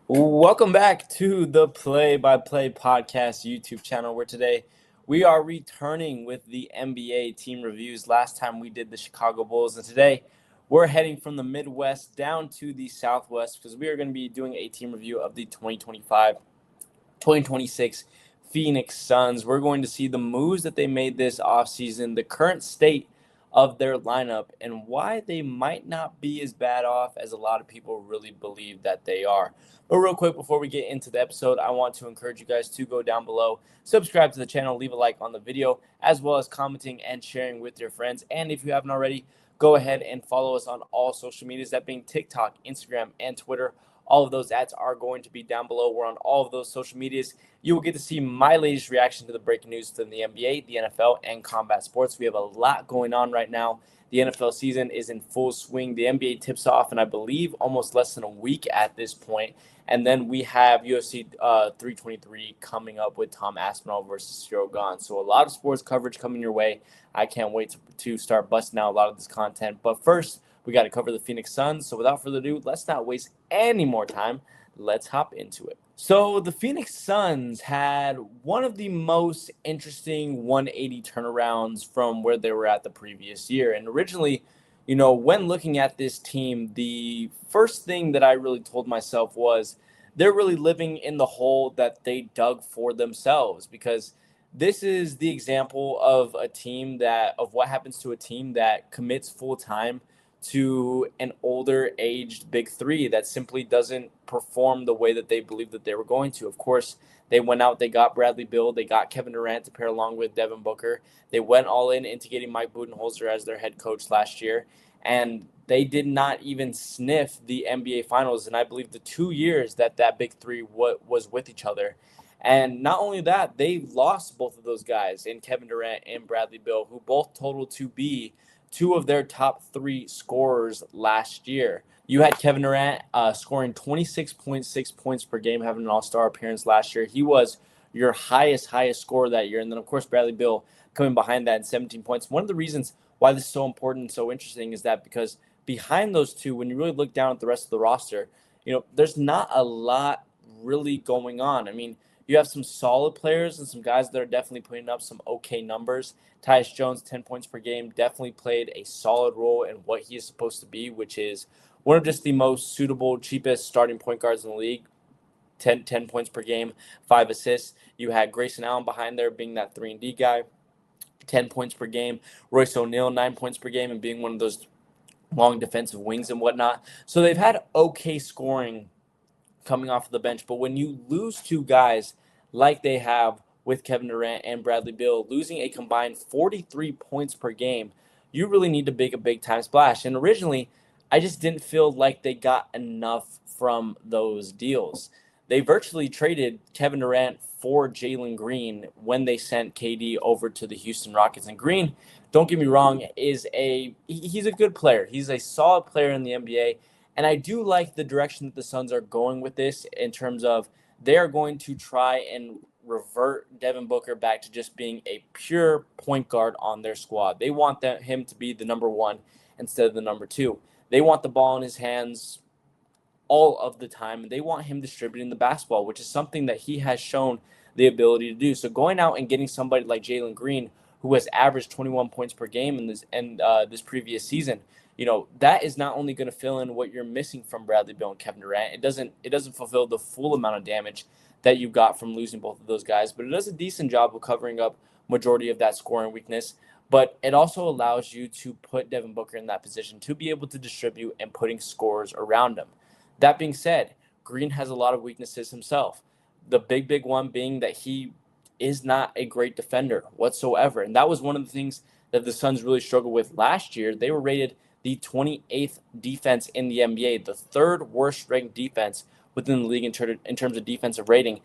Welcome back to the Play by Play Podcast YouTube channel, where today we are returning with the NBA team reviews. Last time we did the Chicago Bulls, and today we're heading from the Midwest down to the Southwest because we are going to be doing a team review of the 2025-2026 Phoenix Suns. We're going to see the moves that they made this offseason, the current state of their lineup, and why they might not be as bad off as a lot of people really believe that they are. But real quick, before we get into the episode, I want to encourage you guys to go down below, subscribe to the channel, leave a like on the video, as well as commenting and sharing with your friends. And if you haven't already, go ahead and follow us on all social medias, that being TikTok, Instagram, and Twitter. All of those ads are going to be down below. We're on all of those social medias. You will get to see my latest reaction to the breaking news in the NBA, the NFL, and combat sports. We have a lot going on right now. The NFL season is in full swing. The NBA tips off in, I believe, almost less than a week at this point. And then we have UFC 323 coming up with Tom Aspinall versus Cyril Gane. So a lot of sports coverage coming your way. I can't wait to start busting out a lot of this content. But first, we got to cover the Phoenix Suns. So without further ado, let's not waste any more time. Let's hop into it. So the Phoenix Suns had one of the most interesting 180 turnarounds from where they were at the previous year. And originally, when looking at this team, the first thing that I really told myself was they're really living in the hole that they dug for themselves, because this is the example of what happens to a team that commits full time to an older aged big three that simply doesn't perform the way that they believed that they were going to. Of course, they went out, they got Bradley Beal, they got Kevin Durant to pair along with Devin Booker. They went all in into getting Mike Budenholzer as their head coach last year, and they did not even sniff the NBA Finals. And I believe the 2 years that big three was with each other. And not only that, they lost both of those guys in Kevin Durant and Bradley Beal, who both totaled to be two of their top three scorers last year. You had Kevin Durant scoring 26.6 points per game, having an all-star appearance last year. He was your highest scorer that year. And then, of course, Bradley Beal coming behind that in 17 points. One of the reasons why this is so important and so interesting is that because behind those two, when you really look down at the rest of the roster, there's not a lot really going on. I mean, you have some solid players and some guys that are definitely putting up some okay numbers. Tyus Jones, 10 points per game, definitely played a solid role in what he is supposed to be, which is one of just the most suitable, cheapest starting point guards in the league. 10 points per game, 5 assists. You had Grayson Allen behind there being that 3-and-D guy, 10 points per game. Royce O'Neal, 9 points per game, and being one of those long defensive wings and whatnot. So they've had okay scoring coming off of the bench. But when you lose two guys like they have with Kevin Durant and Bradley Beal, losing a combined 43 points per game, you really need to make a big time splash. And originally, I just didn't feel like they got enough from those deals. They virtually traded Kevin Durant for Jalen Green when they sent KD over to the Houston Rockets. And Green, don't get me wrong, he's a good player. He's a solid player in the NBA. And I do like the direction that the Suns are going with this, in terms of they are going to try and revert Devin Booker back to just being a pure point guard on their squad. They want him to be the number one instead of the number two. They want the ball in his hands all of the time, and they want him distributing the basketball, which is something that he has shown the ability to do. So going out and getting somebody like Jalen Green, who has averaged 21 points per game in this previous season, that is not only going to fill in what you're missing from Bradley Beal and Kevin Durant. It doesn't fulfill the full amount of damage that you got from losing both of those guys, but it does a decent job of covering up majority of that scoring weakness. But it also allows you to put Devin Booker in that position to be able to distribute and putting scores around him. That being said, Green has a lot of weaknesses himself. The big one being that he is not a great defender whatsoever. And that was one of the things that the Suns really struggled with last year. They were rated the 28th defense in the NBA, the third worst ranked defense within the league in terms of defensive rating.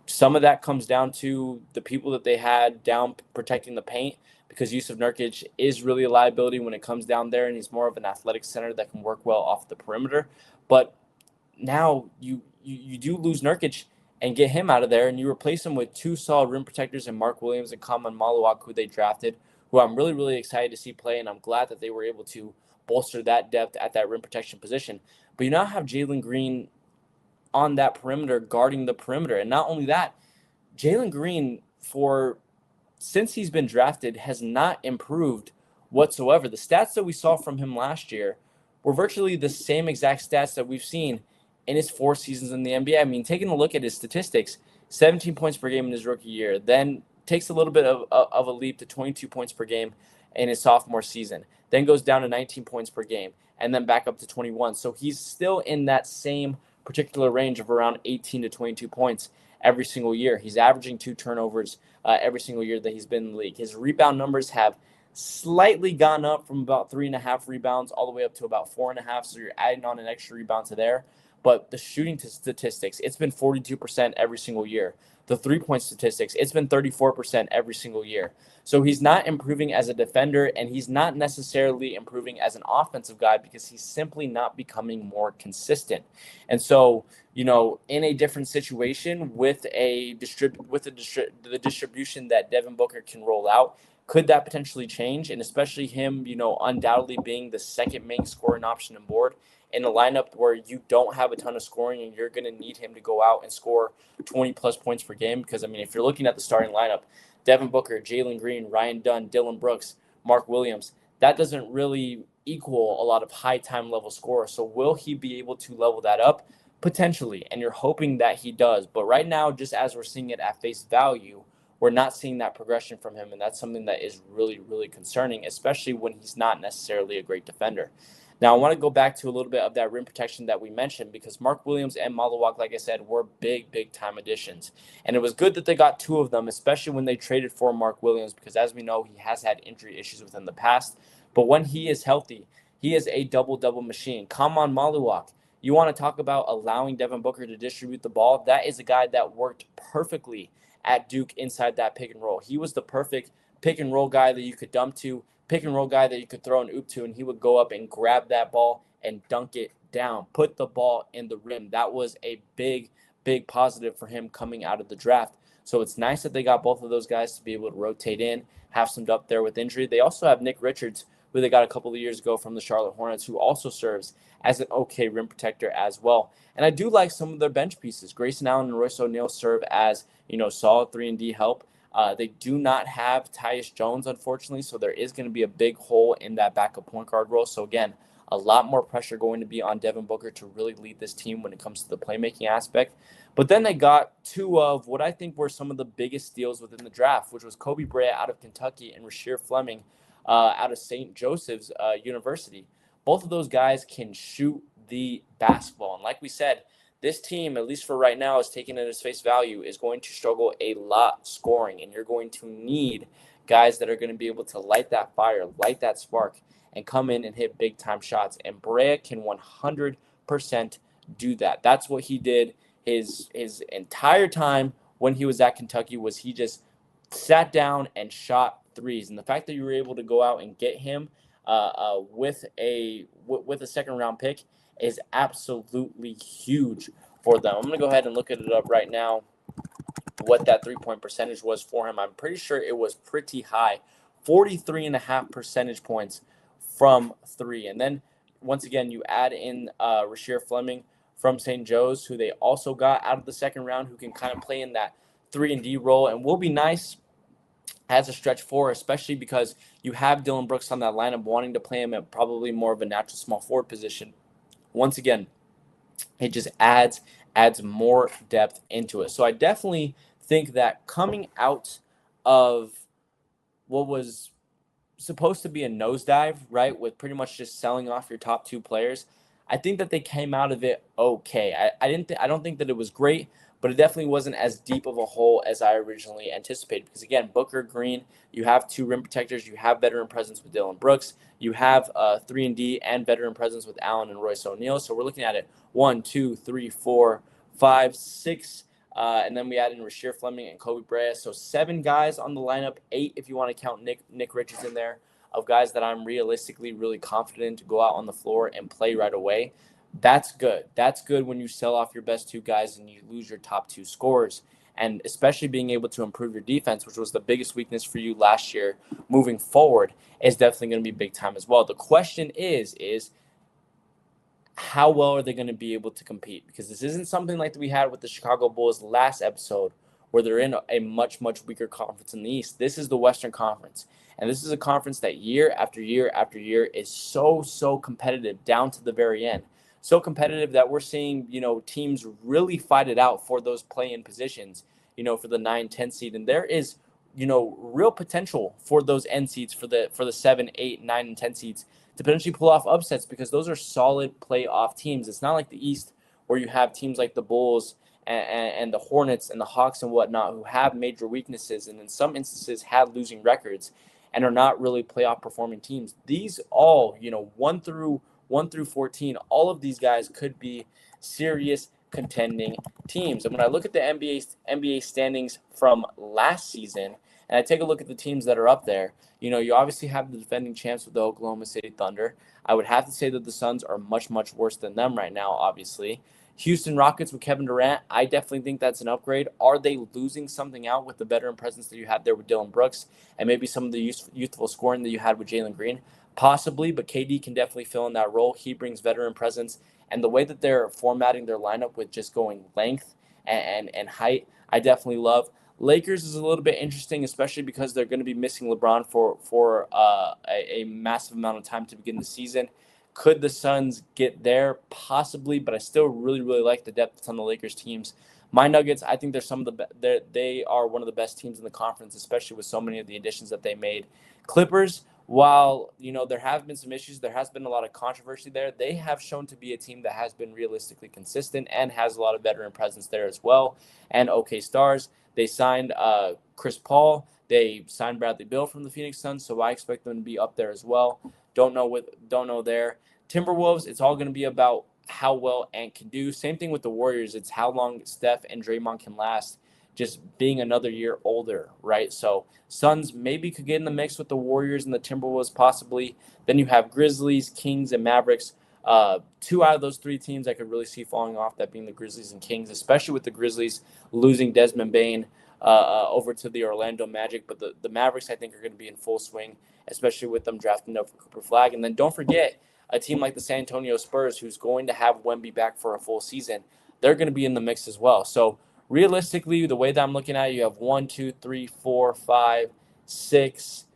Some of that comes down to the people that they had down protecting the paint, because Yusuf Nurkic is really a liability when it comes down there, and he's more of an athletic center that can work well off the perimeter. But now you do lose Nurkic and get him out of there, and you replace him with two solid rim protectors in Mark Williams and Kaman Maluak, who they drafted, who I'm really excited to see play, and I'm glad that they were able to bolster that depth at that rim protection position. But you now have Jalen Green on that perimeter, guarding the perimeter. And not only that, Jalen Green, since he's been drafted, has not improved whatsoever. The stats that we saw from him last year were virtually the same exact stats that we've seen in his 4 seasons in the NBA. I mean, taking a look at his statistics, 17 points per game in his rookie year, then takes a little bit of a leap to 22 points per game in his sophomore season, then goes down to 19 points per game, and then back up to 21. So he's still in that same particular range of around 18 to 22 points every single year. He's averaging 2 turnovers every single year that he's been in the league. His rebound numbers have slightly gone up from about 3.5 rebounds all the way up to about 4.5. So you're adding on an extra rebound to there. But the shooting statistics, it's been 42% every single year. The 3-point statistics, it's been 34% every single year. So he's not improving as a defender, and he's not necessarily improving as an offensive guy because he's simply not becoming more consistent. And so, in a different situation with the distribution that Devin Booker can roll out, could that potentially change? And especially him, undoubtedly being the second main scoring option on board in a lineup where you don't have a ton of scoring and you're going to need him to go out and score 20-plus points per game. Because, if you're looking at the starting lineup, Devin Booker, Jalen Green, Ryan Dunn, Dillon Brooks, Mark Williams, that doesn't really equal a lot of high-time level scorers. So will he be able to level that up? Potentially, and you're hoping that he does. But right now, just as we're seeing it at face value, we're not seeing that progression from him, and that's something that is really, really concerning, especially when he's not necessarily a great defender. Now, I want to go back to a little bit of that rim protection that we mentioned because Mark Williams and Malawak, like I said, were big, big-time additions. And it was good that they got 2 of them, especially when they traded for Mark Williams because, as we know, he has had injury issues within the past. But when he is healthy, he is a double-double machine. Come on, Malawak. You want to talk about allowing Devin Booker to distribute the ball? That is a guy that worked perfectly at Duke inside that pick and roll. He was the perfect pick and roll guy that you could dump to, pick and roll guy that you could throw an oop to, and he would go up and grab that ball and dunk it down, put the ball in the rim. That was a big, big positive for him coming out of the draft. So it's nice that they got both of those guys to be able to rotate in, have some depth there with injury. They also have Nick Richards, who they got a couple of years ago from the Charlotte Hornets, who also serves as an okay rim protector as well. And I do like some of their bench pieces. Grayson Allen and Royce O'Neal serve as, solid 3-and-D help. They do not have Tyus Jones, unfortunately, so there is going to be a big hole in that backup point guard role. So, again, a lot more pressure going to be on Devin Booker to really lead this team when it comes to the playmaking aspect. But then they got 2 of what I think were some of the biggest steals within the draft, which was Kobe Bryant out of Kentucky and Rasheer Fleming out of St. Joseph's University. Both of those guys can shoot the basketball. And like we said, this team, at least for right now, is taking it as face value, is going to struggle a lot scoring. And you're going to need guys that are going to be able to light that fire, light that spark, and come in and hit big-time shots. And Brea can 100% do that. That's what he did his entire time when he was at Kentucky, was he just sat down and shot threes. And the fact that you were able to go out and get him with a second-round pick is absolutely huge for them. I'm going to go ahead and look it up right now, what that 3-point percentage was for him. I'm pretty sure it was pretty high, 43.5 percentage points from 3. And then, once again, you add in Rasheer Fleming from St. Joe's, who they also got out of the second round, who can kind of play in that 3-and-D role and will be nice as a stretch 4, especially because you have Dillon Brooks on that lineup wanting to play him at probably more of a natural small forward position. Once again, it just adds more depth into it. So I definitely think that coming out of what was supposed to be a nosedive, right, with pretty much just selling off your top 2 players, I think that they came out of it okay. I don't think that it was great, but it definitely wasn't as deep of a hole as I originally anticipated. Because, again, Booker, Green, you have 2 rim protectors. You have veteran presence with Dillon Brooks. You have 3-and-D and veteran presence with Allen and Royce O'Neal. So we're looking at it 1, 2, 3, 4, 5, 6. And then we add in Rasheer Fleming and Kobe Bryant. So 7 guys on the lineup, 8 if you want to count Nick Richards in there, of guys that I'm realistically really confident to go out on the floor and play right away. That's good. That's good when you sell off your best 2 guys and you lose your top 2 scorers. And especially being able to improve your defense, which was the biggest weakness for you last year, moving forward, is definitely going to be big time as well. The question is how well are they going to be able to compete? Because this isn't something like we had with the Chicago Bulls last episode, where they're in a much, much weaker conference in the East. This is the Western Conference. And this is a conference that year after year after year is so, so competitive down to the very end. So competitive that we're seeing, teams really fight it out for those play-in positions, for the 9-10 seed. And there is, real potential for those end seeds, for the 7, 8, 9, and 10 seeds to potentially pull off upsets, because those are solid playoff teams. It's not like the East, where you have teams like the Bulls and the Hornets and the Hawks and whatnot, who have major weaknesses and in some instances had losing records and are not really playoff performing teams. These all, 1 through 14, all of these guys could be serious contending teams. And when I look at the NBA standings from last season, and I take a look at the teams that are up there, you obviously have the defending champs with the Oklahoma City Thunder. I would have to say that the Suns are much, much worse than them right now, obviously. Houston Rockets with Kevin Durant, I definitely think that's an upgrade. Are they losing something out with the veteran presence that you had there with Dylan Brooks and maybe some of the youthful scoring that you had with Jalen Green? Possibly, but KD can definitely fill in that role. He brings veteran presence. And the way that they're formatting their lineup with just going length and height, I definitely love. Lakers is a little bit interesting, especially because they're going to be missing LeBron for a massive amount of time to begin the season. Could the Suns get there? Possibly, but I still really, really like the depth that's on the Lakers teams. My Nuggets, I think they're they are one of the best teams in the conference, especially with so many of the additions that they made. Clippers, while there have been some issues, there has been a lot of controversy there. They have shown to be a team that has been realistically consistent and has a lot of veteran presence there as well. And OK Stars, they signed Chris Paul. They signed Bradley Beal from the Phoenix Suns, so I expect them to be up there as well. Don't know there. Timberwolves, it's all going to be about how well Ant can do. Same thing with the Warriors. It's how long Steph and Draymond can last, just being another year older, right? So Suns maybe could get in the mix with the Warriors and the Timberwolves possibly. Then you have Grizzlies, Kings, and Mavericks. 2 out of those 3 teams I could really see falling off, that being the Grizzlies and Kings, especially with the Grizzlies losing Desmond Bane over to the Orlando Magic. But the Mavericks, I think, are going to be in full swing, especially with them drafting up for Cooper Flag. And then don't forget, a team like the San Antonio Spurs, who's going to have Wemby back for a full season, they're going to be in the mix as well. So realistically, the way that I'm looking at it, you have 1, 2, 3, 4, 5, 6,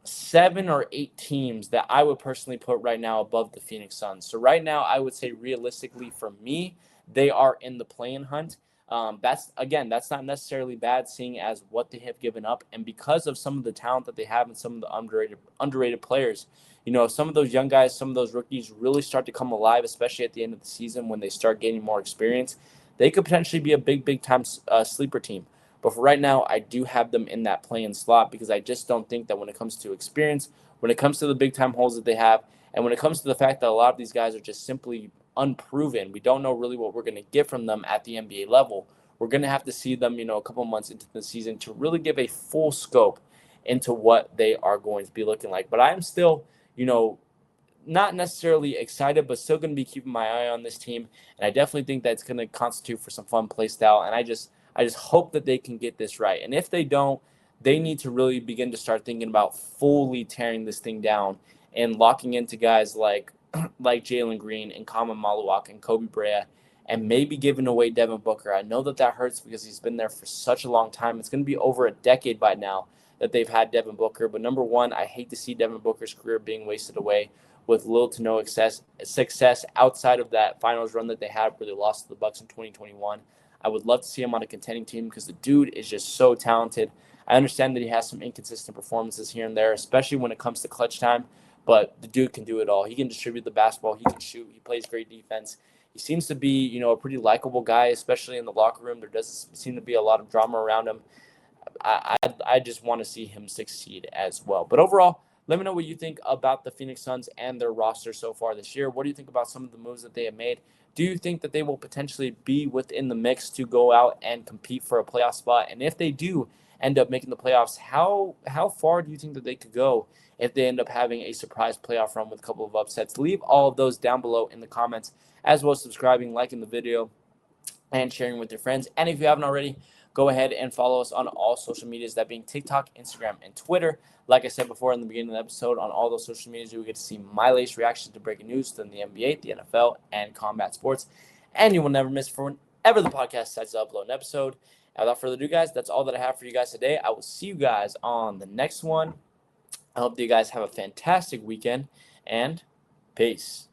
7 or 8 teams that I would personally put right now above the Phoenix Suns. So right now, I would say realistically for me, they are in the play-in hunt. That's not necessarily bad, seeing as what they have given up, and because of some of the talent that they have and some of the underrated players. Some of those young guys, some of those rookies really start to come alive, especially at the end of the season when they start gaining more experience. They could potentially be a big time sleeper team. But for right now, I do have them in that play-in slot, because I just don't think that when it comes to experience, when it comes to the big-time holes that they have, and when it comes to the fact that a lot of these guys are just simply unproven, we don't know really what we're going to get from them at the NBA level. We're going to have to see them, a couple months into the season to really give a full scope into what they are going to be looking like. But I am still, not necessarily excited, but still going to be keeping my eye on this team. And I definitely think that's going to constitute for some fun play style. And I just hope that they can get this right. And if they don't, they need to really begin to start thinking about fully tearing this thing down and locking into guys like Jalen Green and Kama Maluak and Kobe Brea, and maybe giving away Devin Booker. I know that hurts because he's been there for such a long time. It's going to be over a decade by now that they've had Devin Booker. But number one, I hate to see Devin Booker's career being wasted away with little to no success outside of that finals run that they had where they lost to the Bucks in 2021. I would love to see him on a contending team because the dude is just so talented. I understand that he has some inconsistent performances here and there, especially when it comes to clutch time, but the dude can do it all. He can distribute the basketball. He can shoot. He plays great defense. He seems to be, a pretty likable guy, especially in the locker room. There doesn't seem to be a lot of drama around him. I just want to see him succeed as well. But overall, let me know what you think about the Phoenix Suns and their roster so far this year. What do you think about some of the moves that they have made? Do you think that they will potentially be within the mix to go out and compete for a playoff spot? And if they do end up making the playoffs, how far do you think that they could go if they end up having a surprise playoff run with a couple of upsets? Leave all of those down below in the comments, as well as subscribing, liking the video, and sharing with your friends. And if you haven't already, go ahead and follow us on all social medias, that being TikTok, Instagram, and Twitter. Like I said before in the beginning of the episode, on all those social medias, you will get to see my latest reactions to breaking news from the NBA, the NFL, and combat sports. And you will never miss for whenever the podcast decides to upload an episode. And without further ado, guys, that's all that I have for you guys today. I will see you guys on the next one. I hope that you guys have a fantastic weekend, and peace.